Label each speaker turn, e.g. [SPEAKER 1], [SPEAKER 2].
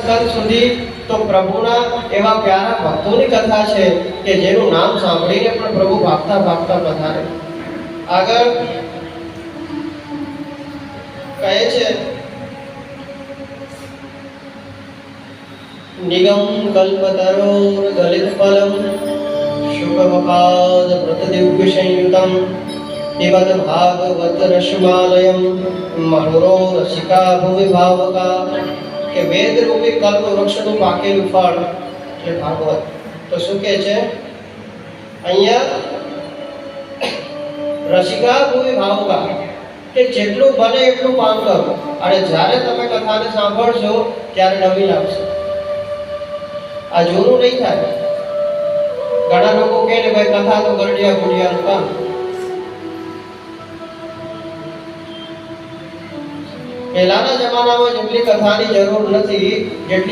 [SPEAKER 1] સ્કંદ સુધી તો પ્રભુના એવા પ્યારા ભક્તોની કથા છે કે જેનું નામ સાંભળીને પણ પ્રભુ ભાગતા ભાગતા પધારે. આગળ કહે છે, નિગમ કલ્પતરોર ગલિત ફલમ શુકવપાદ પ્રતદિવ્ય સંયુતમ દેવદ ભાગવત રસમાલયમ મનોરો રસિકા ભૂમિ ભાવકા. કે વેદ રૂપી કલ્પ વૃક્ષનું પાકેલું ફળ એટલે ભાગવત. તો શું કહે છે અહીંયા, રસિકા ભૂમિ ભાવકા કે જેટલું બને એટલું પાન કરો. અને જ્યારે તમે કથાને સાંભળશો ત્યારે નવી લાગશે. આ જૂનું નહીં થાય. ઘણા લોકો કહે ને ભાઈ કથા તો ગરડિયા ગુડિયાનું કામ. પહેલાના જમાનામાં જેટલી કથાની જરૂર નથી જેટલી